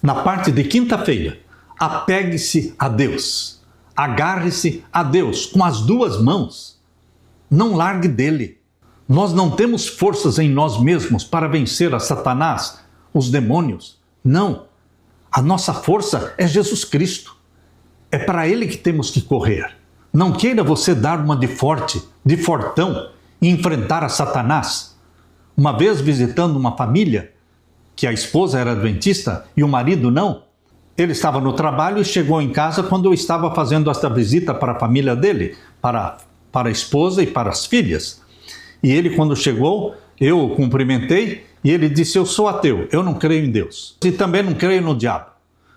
na parte de quinta-feira, apegue-se a Deus, agarre-se a Deus com as duas mãos, não largue dele. Nós não temos forças em nós mesmos para vencer a Satanás, os demônios, não. A nossa força é Jesus Cristo, é para ele que temos que correr. Não queira você dar uma de forte, de fortão, e enfrentar a Satanás. Uma vez visitando uma família, que a esposa era adventista e o marido não, ele estava no trabalho e chegou em casa quando eu estava fazendo esta visita para a família dele, para a esposa e para as filhas. E ele, quando chegou, eu o cumprimentei e ele disse: eu sou ateu, eu não creio em Deus e também não creio no diabo.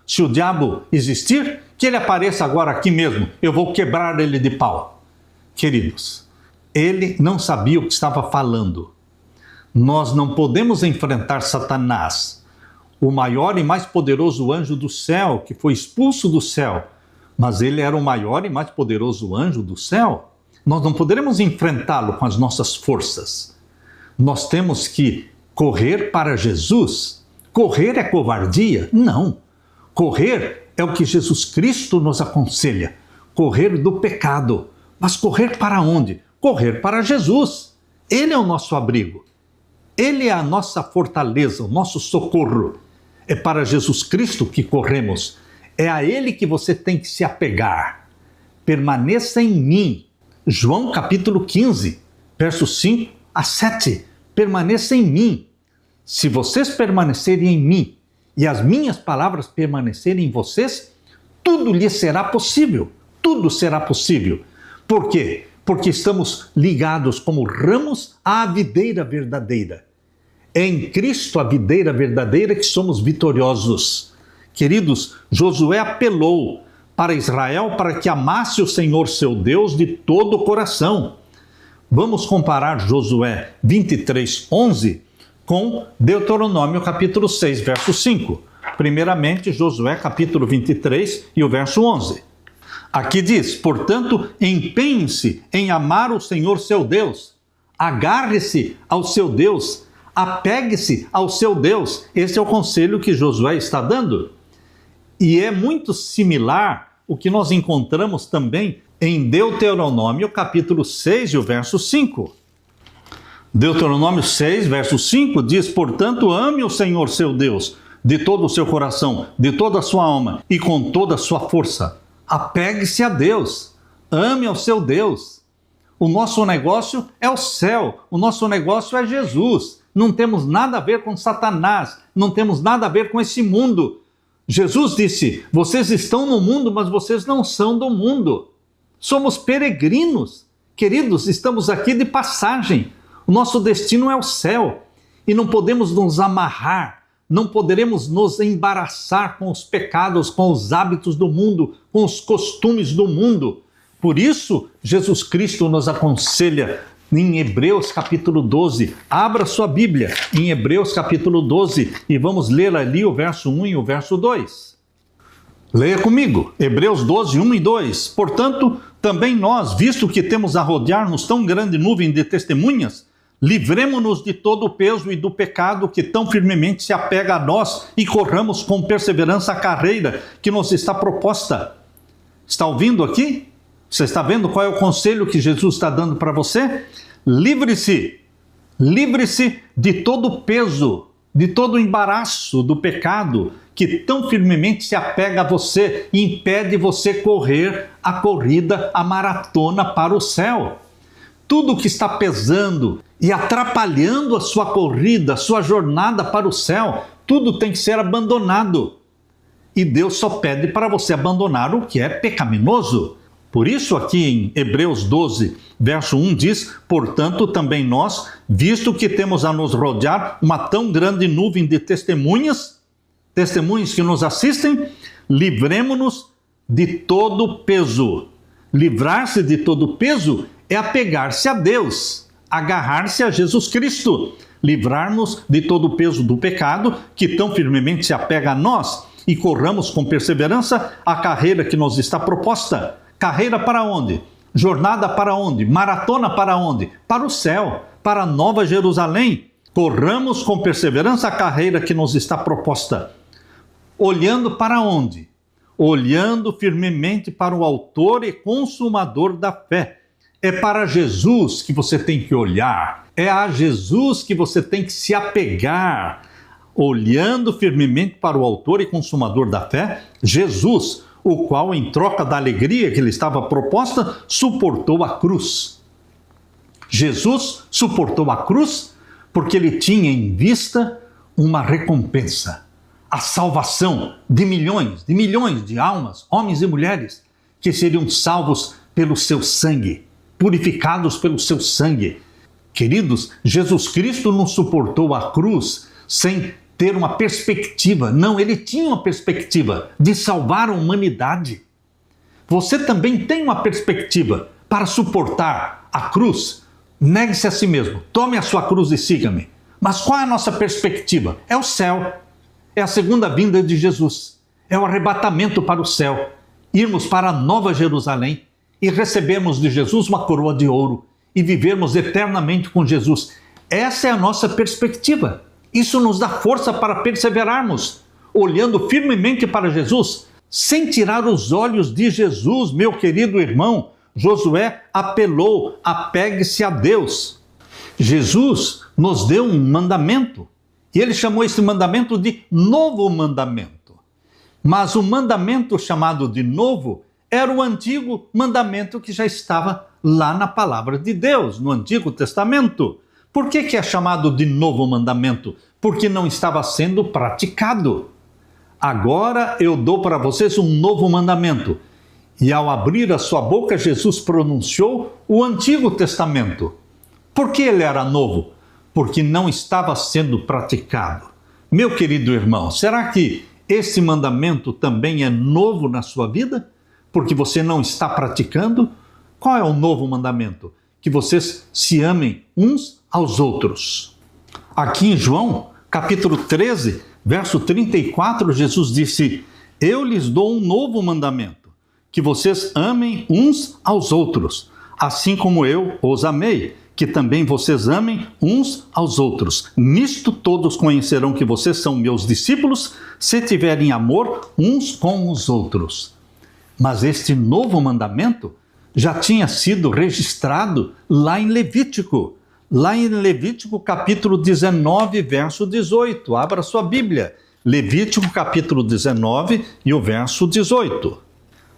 Se o diabo existir, que ele apareça agora aqui mesmo, eu vou quebrar ele de pau. Queridos, ele não sabia o que estava falando. Nós não podemos enfrentar Satanás, o maior e mais poderoso anjo do céu, que foi expulso do céu, mas ele era o maior e mais poderoso anjo do céu. Nós não poderemos enfrentá-lo com as nossas forças. Nós temos que correr para Jesus. Correr é covardia? Não. Correr é o que Jesus Cristo nos aconselha. Correr do pecado. Mas correr para onde? Correr para Jesus. Ele é o nosso abrigo. Ele é a nossa fortaleza, o nosso socorro. É para Jesus Cristo que corremos. É a Ele que você tem que se apegar. Permaneça em mim. João capítulo 15, versos 5 a 7. Permaneça em mim. Se vocês permanecerem em mim e as minhas palavras permanecerem em vocês, tudo lhes será possível. Tudo será possível. Por quê? Porque estamos ligados como ramos à videira verdadeira. É em Cristo, a videira verdadeira, que somos vitoriosos. Queridos, Josué apelou para Israel para que amasse o Senhor seu Deus de todo o coração. Vamos comparar Josué 23:11 com Deuteronômio capítulo 6, verso 5. Primeiramente, Josué capítulo 23 e o verso 11. Aqui diz: portanto, empenhe-se em amar o Senhor seu Deus, agarre-se ao seu Deus, apegue-se ao seu Deus. Esse é o conselho que Josué está dando. E é muito similar o que nós encontramos também em Deuteronômio capítulo 6 e o verso 5. Deuteronômio 6, verso 5 diz: portanto, ame o Senhor seu Deus de todo o seu coração, de toda a sua alma e com toda a sua força. Apegue-se a Deus, ame ao seu Deus. O nosso negócio é o céu, o nosso negócio é Jesus. Não temos nada a ver com Satanás, não temos nada a ver com esse mundo. Jesus disse: vocês estão no mundo, mas vocês não são do mundo. Somos peregrinos. Queridos, estamos aqui de passagem. O nosso destino é o céu. E não podemos nos amarrar, não poderemos nos embaraçar com os pecados, com os hábitos do mundo, com os costumes do mundo. Por isso, Jesus Cristo nos aconselha em Hebreus capítulo 12. Abra sua Bíblia em Hebreus capítulo 12 e vamos ler ali o verso 1 e o verso 2. Leia comigo, Hebreus 12, 1 e 2. Portanto, também nós, visto que temos a rodear-nos tão grande nuvem de testemunhas, livremo-nos de todo o peso e do pecado que tão firmemente se apega a nós e corramos com perseverança a carreira que nos está proposta. Está ouvindo aqui? Você está vendo qual é o conselho que Jesus está dando para você? Livre-se de todo o peso, de todo o embaraço do pecado que tão firmemente se apega a você e impede você correr a corrida, a maratona para o céu. Tudo que está pesando e atrapalhando a sua corrida, a sua jornada para o céu, tudo tem que ser abandonado. E Deus só pede para você abandonar o que é pecaminoso. Por isso aqui em Hebreus 12, verso 1 diz: portanto também nós, visto que temos a nos rodear uma tão grande nuvem de testemunhas que nos assistem, livremo-nos de todo o peso. Livrar-se de todo o peso é apegar-se a Deus, agarrar-se a Jesus Cristo, livrar-nos de todo o peso do pecado que tão firmemente se apega a nós e corramos com perseverança a carreira que nos está proposta. Carreira para onde? Jornada para onde? Maratona para onde? Para o céu, para a Nova Jerusalém. Corramos com perseverança a carreira que nos está proposta. olhando para onde? Olhando firmemente para o autor e consumador da fé. É para Jesus que você tem que olhar, é a Jesus que você tem que se apegar, olhando firmemente para o autor e consumador da fé, Jesus, o qual, em troca da alegria que lhe estava proposta, suportou a cruz. Jesus suportou a cruz porque ele tinha em vista uma recompensa, a salvação de milhões de almas, homens e mulheres, que seriam salvos pelo seu sangue, purificados pelo seu sangue. Queridos, Jesus Cristo não suportou a cruz sem ter uma perspectiva. Não, ele tinha uma perspectiva de salvar a humanidade. Você também tem uma perspectiva para suportar a cruz. Negue-se a si mesmo, tome a sua cruz e siga-me. Mas qual é a nossa perspectiva? É o céu, é a segunda vinda de Jesus, é o arrebatamento para o céu, irmos para a Nova Jerusalém e recebermos de Jesus uma coroa de ouro e vivermos eternamente com Jesus. Essa é a nossa perspectiva. Isso nos dá força para perseverarmos, olhando firmemente para Jesus, sem tirar os olhos de Jesus, meu querido irmão. Josué apelou: apegue-se a Deus. Jesus nos deu um mandamento, e ele chamou esse mandamento de novo mandamento. Mas o mandamento chamado de novo era o antigo mandamento que já estava lá na palavra de Deus, no Antigo Testamento. Por que é chamado de novo mandamento? Porque não estava sendo praticado. Agora eu dou para vocês um novo mandamento. E ao abrir a sua boca, Jesus pronunciou o Antigo Testamento. Por que ele era novo? Porque não estava sendo praticado. Meu querido irmão, será que esse mandamento também é novo na sua vida? Porque você não está praticando? Qual é o novo mandamento? Que vocês se amem uns aos outros. Aqui em João, capítulo 13, verso 34, Jesus disse: eu lhes dou um novo mandamento, que vocês amem uns aos outros, assim como eu os amei, que também vocês amem uns aos outros. Nisto todos conhecerão que vocês são meus discípulos, se tiverem amor uns com os outros. Mas este novo mandamento já tinha sido registrado lá em Levítico. Lá em Levítico capítulo 19, verso 18. Abra sua Bíblia. Levítico capítulo 19 e o verso 18.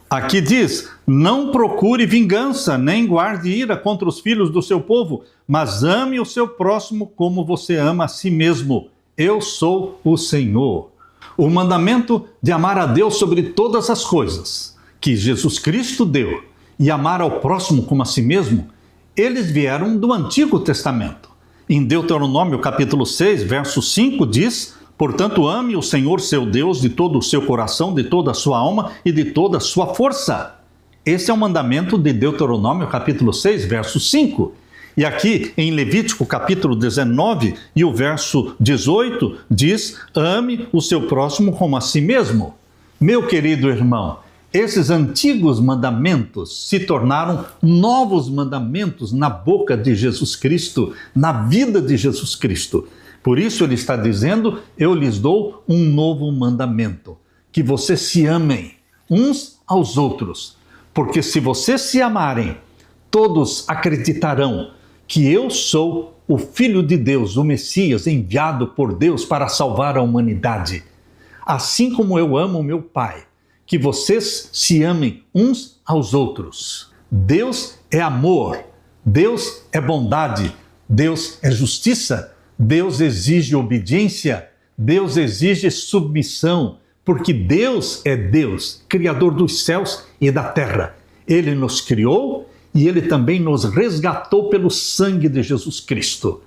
Aqui diz: não procure vingança, nem guarde ira contra os filhos do seu povo, mas ame o seu próximo como você ama a si mesmo. Eu sou o Senhor. O mandamento de amar a Deus sobre todas as coisas que Jesus Cristo deu e amar ao próximo como a si mesmo, eles vieram do Antigo Testamento. Em Deuteronômio capítulo 6, verso 5 diz: portanto, ame o Senhor seu Deus de todo o seu coração, de toda a sua alma e de toda a sua força. Esse é o mandamento de Deuteronômio capítulo 6, verso 5. E aqui em Levítico capítulo 19 e o verso 18 diz: ame o seu próximo como a si mesmo. Meu querido irmão, esses antigos mandamentos se tornaram novos mandamentos na boca de Jesus Cristo, na vida de Jesus Cristo. Por isso ele está dizendo: eu lhes dou um novo mandamento, que vocês se amem uns aos outros. Porque se vocês se amarem, todos acreditarão que eu sou o Filho de Deus, o Messias enviado por Deus para salvar a humanidade. Assim como eu amo meu Pai, que vocês se amem uns aos outros. Deus é amor, Deus é bondade, Deus é justiça, Deus exige obediência, Deus exige submissão, porque Deus é Deus, Criador dos céus e da terra. Ele nos criou e Ele também nos resgatou pelo sangue de Jesus Cristo.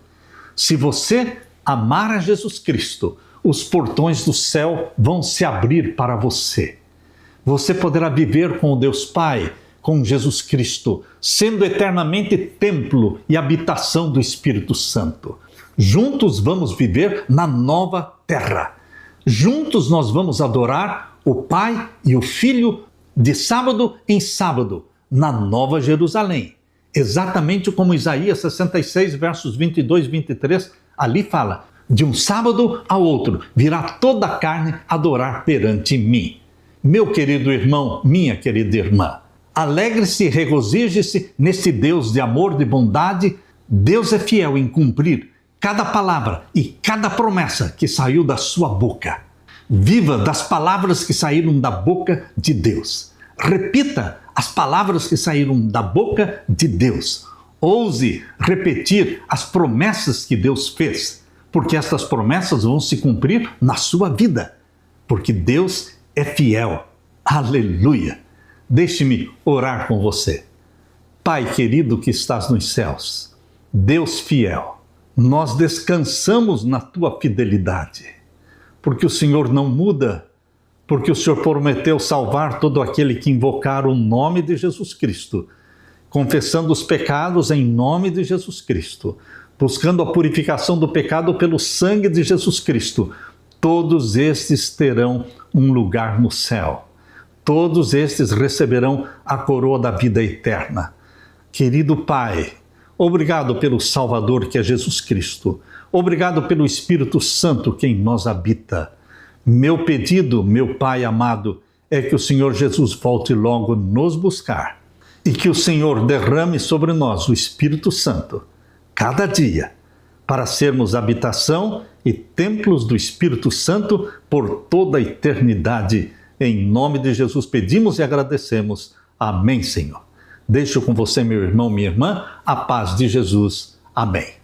Se você amar a Jesus Cristo, os portões do céu vão se abrir para você. Você poderá viver com o Deus Pai, com Jesus Cristo, sendo eternamente templo e habitação do Espírito Santo. Juntos vamos viver na nova terra. Juntos nós vamos adorar o Pai e o Filho de sábado em sábado, na Nova Jerusalém. Exatamente como Isaías 66, versos 22 e 23, ali fala: De um sábado ao outro, virá toda a carne adorar perante mim. Meu querido irmão, minha querida irmã, alegre-se e regozije-se neste Deus de amor, de bondade. Deus é fiel em cumprir cada palavra e cada promessa que saiu da sua boca. Viva das palavras que saíram da boca de Deus. Repita as palavras que saíram da boca de Deus. Ouse repetir as promessas que Deus fez, porque estas promessas vão se cumprir na sua vida, porque Deus é fiel. Aleluia! Deixe-me orar com você. Pai querido que estás nos céus, Deus fiel, nós descansamos na tua fidelidade, porque o Senhor não muda, porque o Senhor prometeu salvar todo aquele que invocar o nome de Jesus Cristo, confessando os pecados em nome de Jesus Cristo, buscando a purificação do pecado pelo sangue de Jesus Cristo. Todos estes terão um lugar no céu. Todos estes receberão a coroa da vida eterna. Querido Pai, obrigado pelo Salvador que é Jesus Cristo. Obrigado pelo Espírito Santo que em nós habita. Meu pedido, meu Pai amado, é que o Senhor Jesus volte logo nos buscar e que o Senhor derrame sobre nós o Espírito Santo cada dia, para sermos habitação e templos do Espírito Santo por toda a eternidade. Em nome de Jesus pedimos e agradecemos. Amém, Senhor. Deixo com você, meu irmão, minha irmã, a paz de Jesus. Amém.